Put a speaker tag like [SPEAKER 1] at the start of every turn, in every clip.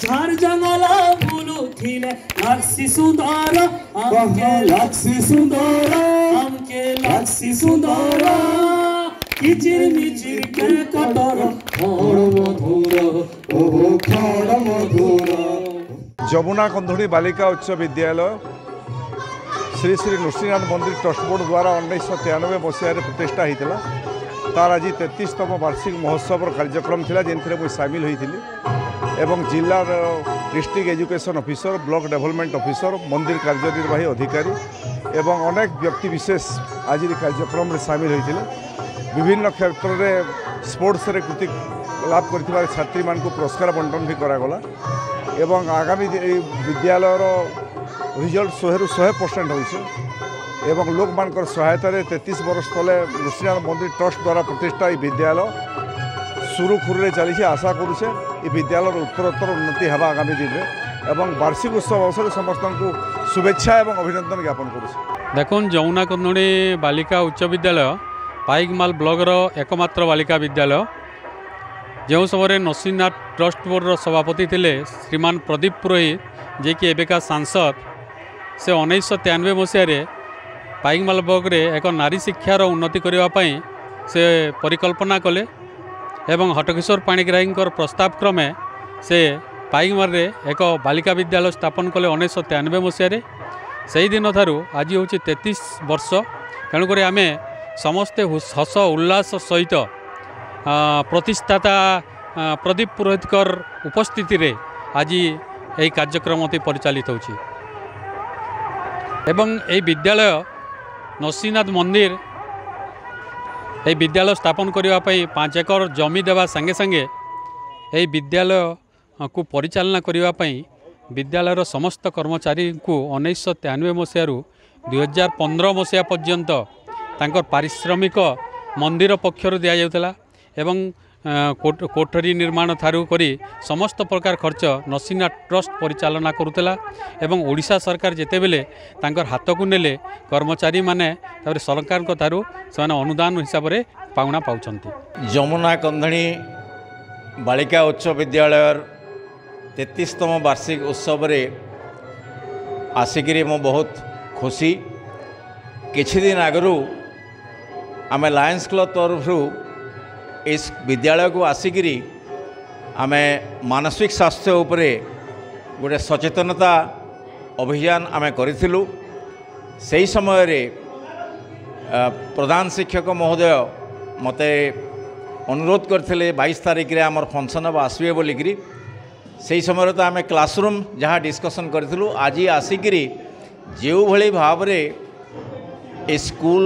[SPEAKER 1] ঝাড় জঙ্গল বুলুথিলে লাগছি সুন্দর আমকে লাগছি সুন্দর আমকে লাগছি সুন্দর কিচির মিচির কে কতর খড় মধুর ও খড় মধুর।
[SPEAKER 2] যমুনা কন্ধুড়ি বালিকা উচ্চ বিদ্যালয় শ্রী শ্রী নୃସିଂହନାଥ ମନ୍ଦିର ଟ୍ରଷ୍ଟ ବୋର୍ଡ଼ ଦ୍ୱାରା 1993 ମସିହାରେ ପ୍ରତିଷ୍ଠା ହୋଇଥିଲା। ତାର ଆଜି 33ତମ ବାର୍ଷିକ ମହୋତ୍ସବର କାର୍ଯ୍ୟକ୍ରମ ଥିଲା, ଯେଉଁଥିରେ ମୁଁ ସାମିଲ ହୋଇଥିଲି ଏବଂ ଜିଲ୍ଲାର district education officer, block development officer, ମନ୍ଦିର କାର୍ଯ୍ୟନିର୍ବାହୀ ଅଧିକାରୀ ଏବଂ ଅନେକ ବ୍ୟକ୍ତିବିଶେଷ ଆଜି କାର୍ଯ୍ୟକ୍ରମରେ ସାମିଲ ହୋଇଥିଲେ। ବିଭିନ୍ନ କ୍ଷେତ୍ରରେ ସ୍ପୋର୍ଟସରେ କୃତି ଲାଭ କରିଥିବା ଛାତ୍ରୀମାନଙ୍କୁ ପୁରସ୍କାର ବଣ୍ଟନ ବି କରାଗଲା ଏବଂ ଆଗାମୀ ଏହି ବିଦ୍ୟାଳୟର रिजल्ट 100% होइछे एवं लोक मानकर सहायतारे 33 वर्ष तले नृसिंहनाथ मंदिर ट्रस्ट द्वारा प्रतिष्ठा ये विद्यालय सुरुखुरु चली आशा करुचे ये विद्यालय उत्तरोत्तर उन्नति हेबा आगामी दिन में एवं वार्षिक उत्सव अवसर समस्त को शुभेच्छा एवं अभिनंदन ज्ञापन करुचे।
[SPEAKER 3] देखुन जमुना कन्नड़ी बालिका उच्च विद्यालय पाइकमाल ब्लॉकर एकमात्र बालिका विद्यालय जो समय नृसिंहनाथ ट्रस्ट बोर्ड सभापति थे श्रीमान प्रदीप पुरोहित जे कि एबेका सांसद से 1993 मसीह पाइकमाल ब्लॉक रे एक नारी शिक्षार उन्नति करने से परिकल्पना कले एवं हटकिशोर पाणिग्राही प्रस्ताव क्रमे से पाइकमाल रे एक बालिका विद्यालय स्थापन कले 1993 मसीह से दिन ठारू आज हूँ 33 वर्ष। तेणुक आम समस्ते हस उल्लास सहित प्रतिष्ठाता प्रदीप पुरोहित उपस्थिति रे आज यही कार्यक्रम परिचालित होछि एवं यही विद्यालय नृसिंहनाथ मंदिर यही विद्यालय स्थापन करने 5 एकर जमी देवा संगे संगे यही विद्यालय को परिचालना करने विद्यालयर समस्त कर्मचारी को 1993 मसीह 2015 मसीहा पर्यंत तांकर पारिश्रमिक मंदिर पक्षर दि जाउतला एवं कोठरी निर्माण ठारू करी समस्त प्रकार खर्च नृसिंहनाथ ट्रस्ट परिचालना करुला एवं ओडिशा सरकार जेते बेले तांकर हाथ को नेले कर्मचारी माने तापर सरकार को ठारू से अनुदान हिसाब से पाउना पाउछंती।
[SPEAKER 4] जमुना कंधणी बालिका उच्च विद्यालय 33तम वार्षिक उत्सव रे आसिकी मो बहुत खुशी। किछि दिन आगरू आम लायंस क्लब तरफ इस विद्यालय को आसिकी आम मानसिक स्वास्थ्य उपरे गोटे सचेतनता अभियान आम करूँ। से समय रे प्रधान शिक्षक महोदय मते अनुरोध करते 22 तारिख रे आमर फंक्शन अब आसबे बोलिकी से समय तो आम क्लासरूम जहाँ डिस्कसन करूँ आज आसिकी जो भली भाव रे ए स्कूल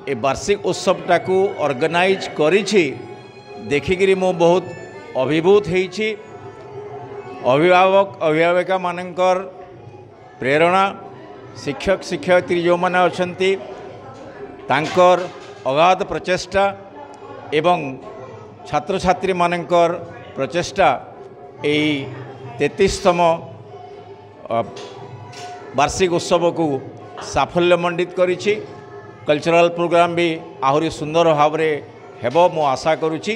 [SPEAKER 4] ए वार्षिक उत्सवटा को ऑर्गेनाइज करिछि देखिकी मो बहुत अभिभूत होइछि। अभिभावक अभिभाविका मानकर प्रेरणा शिक्षक शिक्षयित्री जो माने अछंती तांकर अगाध प्रचेष्टा एवं छात्र छात्री मानकर प्रचेष्टा एई 33तम वार्षिक उत्सव को साफल्यमंडित करिछि। कल्चरल प्रोग्राम भी आहरी सुंदर भाव में हेबो मो आशा करुछि।